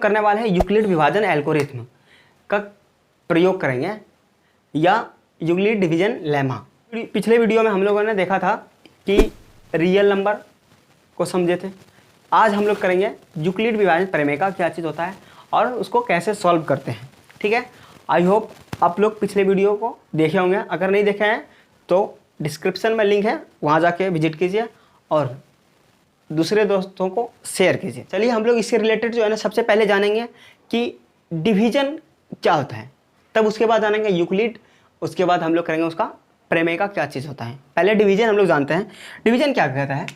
करने वाले हैं यूक्लिड विभाजन एल्गोरिथम का प्रयोग करेंगे या यूक्लिड डिवीजन लेमा। पिछले वीडियो में हम लोगों ने देखा था कि रियल नंबर को समझे थे। आज हम लोग करेंगे यूक्लिड विभाजन प्रमेय का क्या चीज़ होता है और उसको कैसे सॉल्व करते हैं। ठीक है, आई होप आप लोग पिछले वीडियो को देखे होंगे। अगर नहीं देखे हैं तो डिस्क्रिप्शन में लिंक है, वहाँ जाके विजिट कीजिए और दूसरे दोस्तों को शेयर कीजिए। चलिए हम लोग इससे रिलेटेड जो है ना सबसे पहले जानेंगे कि डिवीजन क्या होता है, तब उसके बाद जानेंगे यूक्लिड, उसके बाद हम लोग करेंगे उसका प्रमेय का क्या चीज़ होता है। पहले डिवीजन हम लोग जानते हैं। डिवीजन क्या कहता है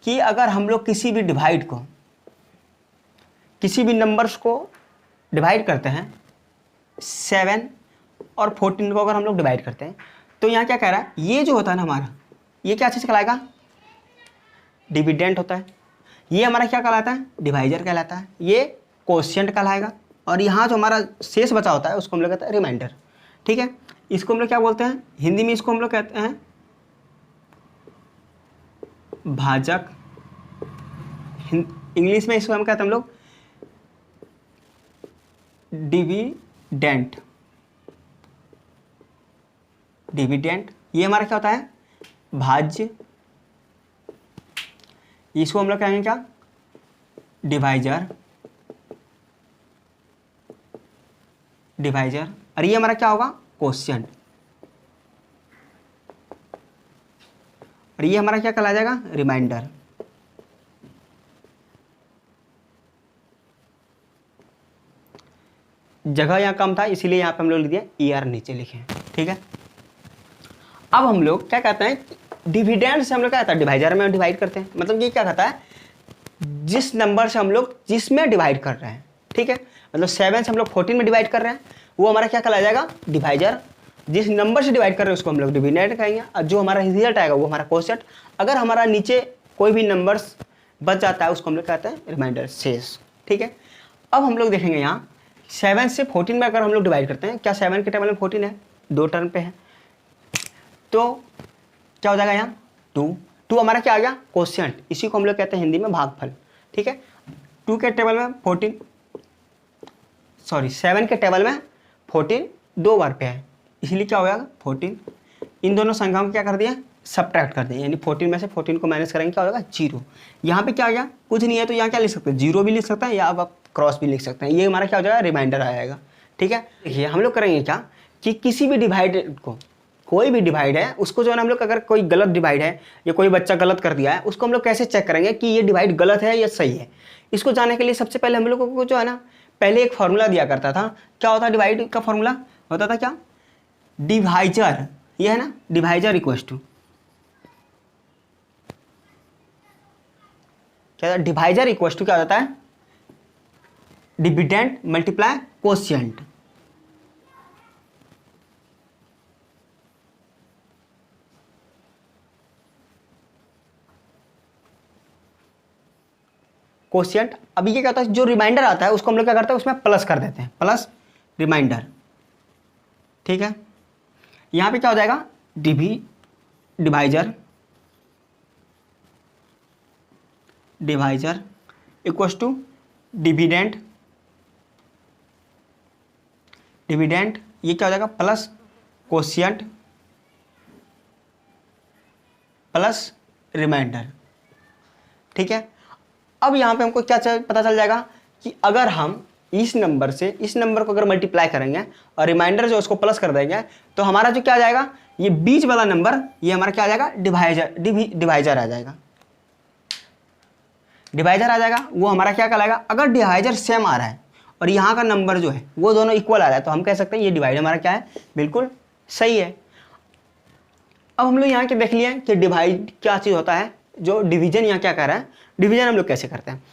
कि अगर हम लोग किसी भी डिवाइड को, किसी भी नंबर्स को डिवाइड करते हैं, 7 और 14 को अगर हम लोग डिवाइड करते हैं तो यहाँ क्या कह रहा है, ये जो होता है ना हमारा, ये क्या चीज़ कहलाएगा, डिविडेंट होता है। ये हमारा क्या कहलाता है, डिवाइजर कहलाता है। ये कोशिएंट कहलाएगा। और यहाँ जो हमारा शेष बचा होता है उसको हम लोग कहते हैं रिमाइंडर। ठीक है, इसको हम लोग क्या बोलते हैं, हिंदी में इसको हम लोग कहते हैं भाजक, इंग्लिश में इसको हम कहते हैं हम लोग डिविडेंट। डिविडेंट ये हमारा क्या होता है, भाज्य। इसको हम लोग कहेंगे क्या, डिवाइजर। डिवाइजर। और ये हमारा क्या होगा, कोशिएंट। और ये हमारा क्या कहला जाएगा, रिमाइंडर। जगह यहाँ कम था इसीलिए यहाँ पे हम लोग लिख दिया ER नीचे लिखे। ठीक है, अब हम लोग क्या कहते हैं, डिविडेंड से हम लोग क्या कहता है, डिवाइजर में डिवाइड करते हैं। मतलब ये क्या कहता है, जिस नंबर से हम लोग जिसमें डिवाइड कर रहे हैं। ठीक है, मतलब 7 से हम लोग 14 में डिवाइड कर रहे हैं, वो हमारा क्या कहला जाएगा, डिवाइजर। जिस नंबर से डिवाइड कर रहे हैं उसको हम लोग डिविडेंड कहेंगे और जो हमारा रिजल्ट आएगा वो हमारा कोशिएंट। अगर हमारा नीचे कोई भी नंबर्स बच जाता है उसको हम लोग कहते हैं रिमाइंडर, शेष। ठीक है, अब हम लोग देखेंगे यहाँ 7 से 14 में अगर हम लोग डिवाइड करते हैं, क्या 7 के टेबल में 14 है, 2 टर्म पे है, तो क्या हो जाएगा यहाँ 2 हमारा क्या आ गया, कोशिएंट। इसी को हम लोग कहते हैं हिंदी में भागफल। ठीक है, 2 के टेबल में 14, सॉरी 7 के टेबल में 14 2 बार पे है, इसलिए क्या हो जाएगा 14। इन दोनों संख्याओं को क्या कर दिया, सब्ट्रैक्ट कर दिया, यानी 14 में से 14 को माइनस करेंगे क्या हो जाएगा, 0। यहाँ पे क्या आ गया, कुछ नहीं है तो यहाँ क्या लिख सकते हैं, 0 भी लिख सकते हैं या आप क्रॉस भी लिख सकते हैं। ये हमारा क्या हो जाएगा, रिमाइंडर आ जाएगा। ठीक है, देखिए हम लोग करेंगे क्या कि किसी भी डिवाइड को, कोई भी डिवाइड है उसको जो है ना हम लोग, अगर कोई गलत डिवाइड है या कोई बच्चा गलत कर दिया है उसको हम लोग कैसे चेक करेंगे कि ये डिवाइड गलत है या सही है। इसको जानने के लिए सबसे पहले हम लोगों को जो है ना, पहले एक फॉर्मूला दिया करता था। क्या होता है डिवाइड का फॉर्मूला, होता था क्या, डिवाइजर। ये है ना, डिवाइजर इक्वल्स टू क्या, डिवाइजर इक्वल्स टू क्या होता है, डिविडेंड मल्टीप्लाई कोशिएंट। कोशिएंट। अब ये क्या होता है, जो रिमाइंडर आता है उसको हम लोग क्या करते हैं, उसमें प्लस कर देते हैं, प्लस रिमाइंडर। ठीक है, यहाँ पे क्या हो जाएगा, divisor, divisor equals to dividend. Dividend ये क्या हो जाएगा, प्लस कोशिएंट प्लस रिमाइंडर। ठीक है, अब यहाँ पे हमको क्या पता चल जाएगा कि अगर हम इस नंबर से इस नंबर को अगर मल्टीप्लाई करेंगे और रिमाइंडर जो उसको प्लस कर देंगे तो हमारा जो क्या आ जाएगा, ये बीच वाला नंबर ये हमारा क्या आ जाएगा, डिवाइजर आ जाएगा। डिवाइजर आ जाएगा, वो हमारा क्या कहलाएगा, अगर डिवाइजर सेम आ रहा है और यहाँ का नंबर जो है वो दोनों इक्वल आ रहा है तो हम कह सकते हैं ये डिवाइड हमारा क्या है, बिल्कुल सही है। अब हम लोग यहाँ के देख लिए कि डिवाइड क्या चीज़ होता है, जो डिवीजन यहाँ क्या कह रहा है, डिवीजन हम लोग कैसे करते हैं।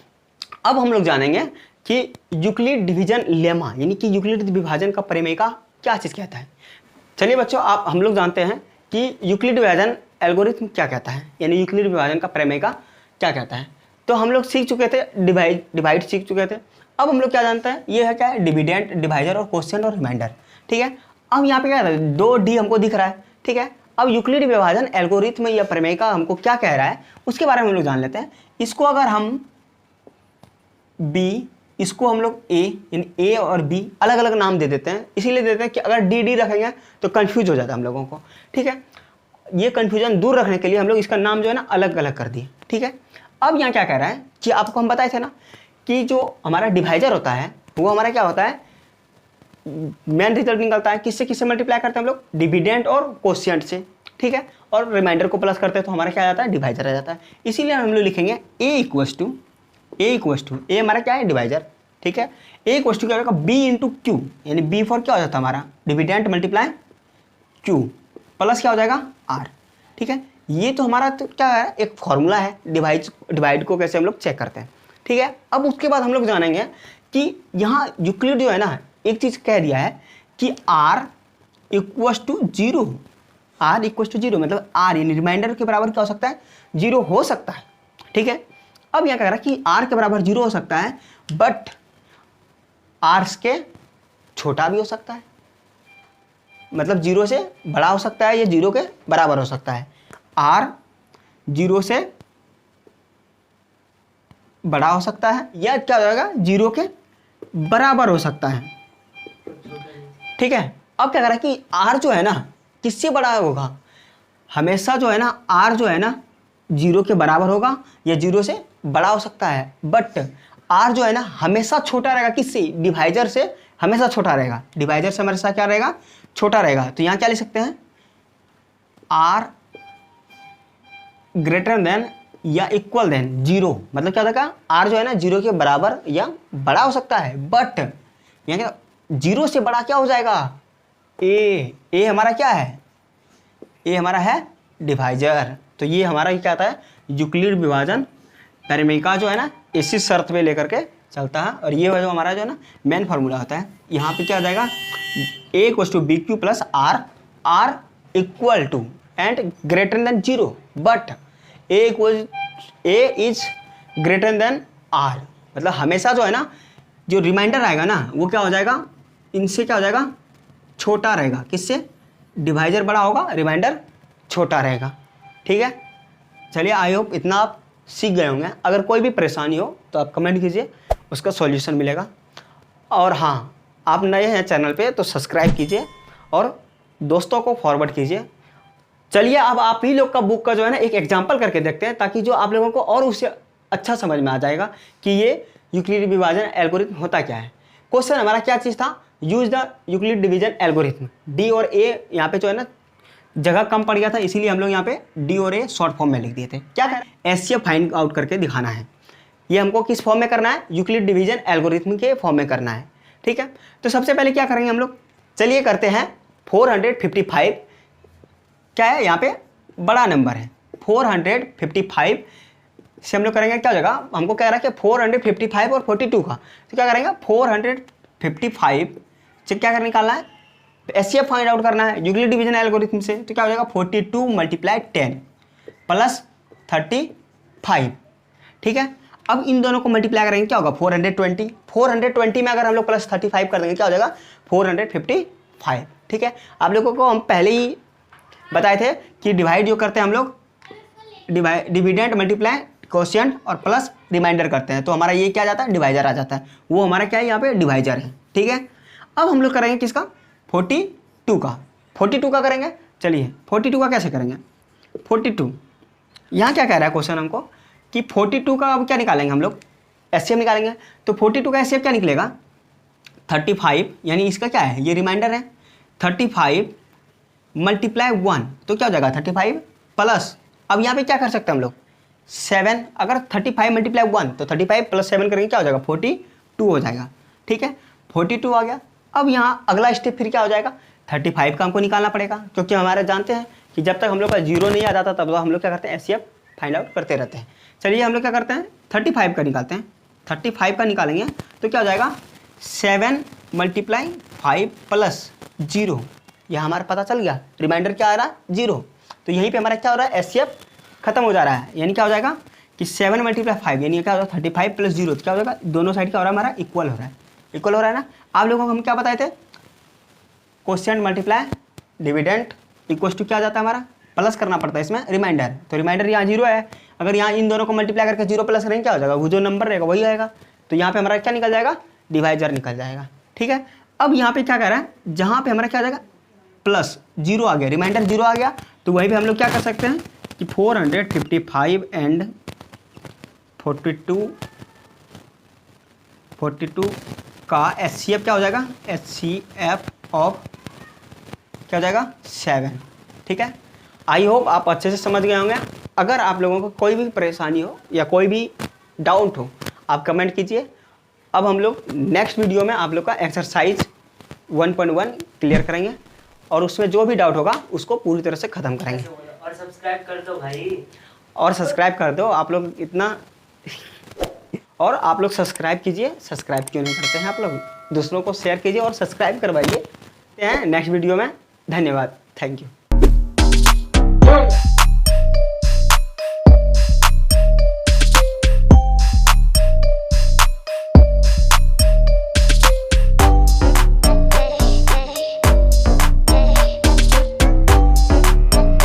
अब हम लोग जानेंगे कि यूक्लिड डिवीजन लेमा यानी कि यूक्लिड विभाजन का प्रमेय का क्या चीज़ कहता है। चलिए बच्चों, आप हम लोग जानते हैं कि यूक्लिड विभाजन एल्गोरिथम क्या कहता है, यानी यूक्लिड विभाजन का प्रमेय का क्या कहता है। तो हम लोग सीख चुके थे, डिवाइड सीख चुके थे। अब हम लोग क्या जानते हैं, ये है क्या है, डिविडेंड, डिवाइजर और कोशिएंट और रिमाइंडर। ठीक है, अब यहाँ पे क्या है, 2D हमको दिख रहा है। ठीक है, अब यूक्लिड विभाजन एल्गोरिथम या प्रमेय का हमको क्या कह रहा है उसके बारे में हम लोग जान लेते हैं। इसको अगर हम B इसको हम लोग ए यानी ए और बी अलग अलग नाम दे देते हैं, इसीलिए देते हैं कि अगर डी डी रखेंगे तो कंफ्यूज हो जाता है हम लोगों को, ठीक है। ये कंफ्यूजन दूर रखने के लिए हम लोग इसका नाम जो है ना अलग अलग कर दिए, ठीक है। अब यहाँ क्या कह रहा है कि आपको हम बताए थे ना कि जो हमारा डिवाइजर होता है वो हमारा क्या होता है, मेन रिजल्ट निकलता है किससे किससे मल्टीप्लाई करते हैं हम लोग, डिविडेंड और कोशिएंट से, ठीक है। और रिमाइंडर को प्लस करते हैं तो हमारा क्या आ जाता है, डिवाइजर आ जाता है। इसीलिए हम लोग लिखेंगे ए इक्वस टू ए हमारा क्या है, डिवाइजर, ठीक है। ए इक्वस टू क्या होगा, बी इंटू क्यू, यानी बी फॉर क्या हो जाता है हमारा डिविडेंट मल्टीप्लाई क्यू प्लस क्या हो जाएगा आर, ठीक है। ये तो हमारा तो क्या है, एक फॉर्मूला है डिवाइड को कैसे हम लोग चेक करते हैं, ठीक है। अब उसके बाद हम लोग जानेंगे कि यहाँ यूक्लिड जो है ना एक चीज़ कह दिया है कि R equals to zero, R equals to zero मतलब आर यानी रिमाइंडर के बराबर क्या हो सकता है, जीरो हो सकता है, ठीक है। अब यहाँ कह रहा है कि आर के बराबर जीरो हो सकता है बट आर के छोटा भी हो सकता है, मतलब जीरो से बड़ा हो सकता है या जीरो के बराबर हो सकता है। आर जीरो से बड़ा हो सकता है या क्या हो जाएगा, जीरो के बराबर हो सकता है, ठीक है। अब क्या कह रहा है कि आर जो है ना किससे बड़ा होगा, हमेशा जो है ना आर जो है ना जीरो के बराबर होगा या जीरो से बड़ा हो सकता है, बट आर जो है ना हमेशा छोटा रहेगा किससे, डिवाइजर से हमेशा छोटा रहेगा, डिवाइजर से हमेशा क्या रहेगा, छोटा रहेगा। तो यहाँ क्या लिख सकते हैं, आर ग्रेटर देन या इक्वल देन जीरो, मतलब क्या होगा, आर जो है ना जीरो के बराबर या बड़ा हो सकता है, बट यहाँ क्या जीरो से बड़ा क्या हो जाएगा, ए हमारा क्या है, ए हमारा है डिवाइजर। तो ये हमारा क्या आता है, यूक्लिड विभाजन पैरामीका जो है ना इसी शर्त पे लेकर के चलता है। और ये जो हमारा जो है ना मेन फार्मूला होता है, यहाँ पे क्या हो जाएगा, A equal to B Q plus R equal to and greater than zero but A is greater than R, मतलब हमेशा जो है ना जो रिमाइंडर आएगा ना वो क्या हो जाएगा, इनसे क्या हो जाएगा, छोटा रहेगा, किससे, डिवाइजर बड़ा होगा रिमाइंडर छोटा रहेगा, ठीक है। चलिए आई होप इतना आप सीख गए होंगे। अगर कोई भी परेशानी हो तो आप कमेंट कीजिए, उसका सॉल्यूशन मिलेगा। और हाँ, आप नए हैं चैनल पे तो सब्सक्राइब कीजिए और दोस्तों को फॉरवर्ड कीजिए। चलिए अब आप ही लोग का बुक का जो है ना एक एग्जाम्पल करके देखते हैं, ताकि जो आप लोगों को और उससे अच्छा समझ में आ जाएगा कि ये यूक्लिड विभाजन एल्गोरिथम होता क्या है। क्वेश्चन हमारा क्या चीज़ था, use the Euclid division algorithm. D और ए यहाँ पे जो है ना जगह कम पड़ गया था, इसीलिए हम लोग यहाँ पे डी और ए शॉर्ट फॉर्म में लिख दिए थे। क्या है, एचसीएफ फाइंड आउट करके दिखाना है। ये हमको किस फॉर्म में करना है, यूक्लिड डिवीजन एल्गोरिथम के फॉर्म में करना है, ठीक है। तो सबसे पहले क्या करेंगे हम लोग, चलिए करते हैं 455, क्या है यहाँ पे बड़ा नंबर है 455 से हम लोग करेंगे, क्या हो जाएगा, हमको कह रहा है कि 455 और 42 का, तो क्या करेंगे 455 से क्या करने निकालना है, एचसीएफ फाइंड आउट करना है यूक्लिड डिवीजन एल्गोरिथम से। तो क्या हो जाएगा 42 मल्टीप्लाई 10 प्लस 35, ठीक है। अब इन दोनों को मल्टीप्लाई करेंगे क्या होगा 420 में अगर हम लोग प्लस 35 कर देंगे क्या हो जाएगा 455, ठीक है। आप लोगों को हम पहले ही बताए थे कि डिवाइड जो करते हैं हम लोग डिविडेंट मल्टीप्लाई कोशिएंट और प्लस रिमाइंडर करते हैं, तो हमारा ये क्या आ जाता है, डिवाइजर आ जाता है, वो हमारा क्या है यहाँ पे डिवाइजर है, ठीक है। अब हम लोग करेंगे किसका 42 का करेंगे। चलिए 42 का कैसे करेंगे, 42 यहाँ क्या कह रहा है क्वेश्चन हमको कि 42 का अब क्या निकालेंगे हम लोग, एचसीएफ निकालेंगे। तो 42 का एचसीएफ क्या निकलेगा 35, यानी इसका क्या है, ये रिमाइंडर है 35 मल्टीप्लाई 1, तो क्या हो जाएगा 35 प्लस, अब यहाँ पे क्या कर सकते हैं हम लोग 7, अगर 35 मल्टीप्लाई 1 तो 35 प्लस 7 करेंगे क्या हो जाएगा 42 हो जाएगा, ठीक है। 42 आ गया। अब यहाँ अगला स्टेप फिर क्या हो जाएगा 35 का हमको निकालना पड़ेगा, क्योंकि हमारे जानते हैं कि जब तक हम लोग का जीरो नहीं आ जाता तब तो हम लोग क्या करते हैं एचसीएफ फाइंड आउट करते रहते हैं। चलिए हम लोग क्या करते हैं 35 का निकालते हैं, 35 का निकालेंगे तो क्या हो जाएगा 7 मल्टीप्लाई 5 प्लस 0, यह हमारा पता चल गया, रिमाइंडर क्या आ रहा है 0, तो यहीं पे हमारा क्या हो रहा है एचसीएफ खत्म हो जा रहा है, यानी क्या हो जाएगा कि 7 मल्टीप्लाई 5 यानी क्या हो जाएगा 35 प्लस 0, तो क्या हो जाएगा दोनों साइड क्या हो रहा है हमारा इक्वल हो रहा है, इक्वल हो रहा है ना। आप लोगों को हम क्या बताए थे, quotient multiply dividend equal to क्या आ जाता है हमारा, प्लस करना पड़ता है इसमें रिमाइंडर, तो रिमाइंडर यहाँ 0 है, अगर यहाँ इन दोनों को मल्टीप्लाई करके 0 प्लस करेंगे क्या हो जाएगा, वो जो नंबर रहेगा वही आएगा, तो यहाँ पे हमारा क्या निकल जाएगा, डिवाइजर निकल जाएगा। ठीक है, अब यहाँ पे क्या कर रहा है, जहाँ पे हमारा क्या आ जाएगा प्लस 0 आ गया, रिमाइंडर 0 आ गया, तो वहीं पे हम लोग क्या कर सकते हैं कि 455 एंड 42 का HCF क्या हो जाएगा, HCF ऑफ क्या हो जाएगा 7। ठीक है, आई होप आप अच्छे से समझ गए होंगे। अगर आप लोगों को कोई भी परेशानी हो या कोई भी डाउट हो आप कमेंट कीजिए। अब हम लोग नेक्स्ट वीडियो में आप लोग का एक्सरसाइज 1.1 क्लियर करेंगे और उसमें जो भी डाउट होगा उसको पूरी तरह से ख़त्म करेंगे। और सब्सक्राइब कर दो भाई, और सब्सक्राइब कर दो आप लोग इतना और आप लोग सब्सक्राइब कीजिए, सब्सक्राइब क्यों नहीं करते हैं आप लोग, दूसरों को शेयर कीजिए और सब्सक्राइब करवाइए। नेक्स्ट वीडियो में, धन्यवाद, थैंक यू।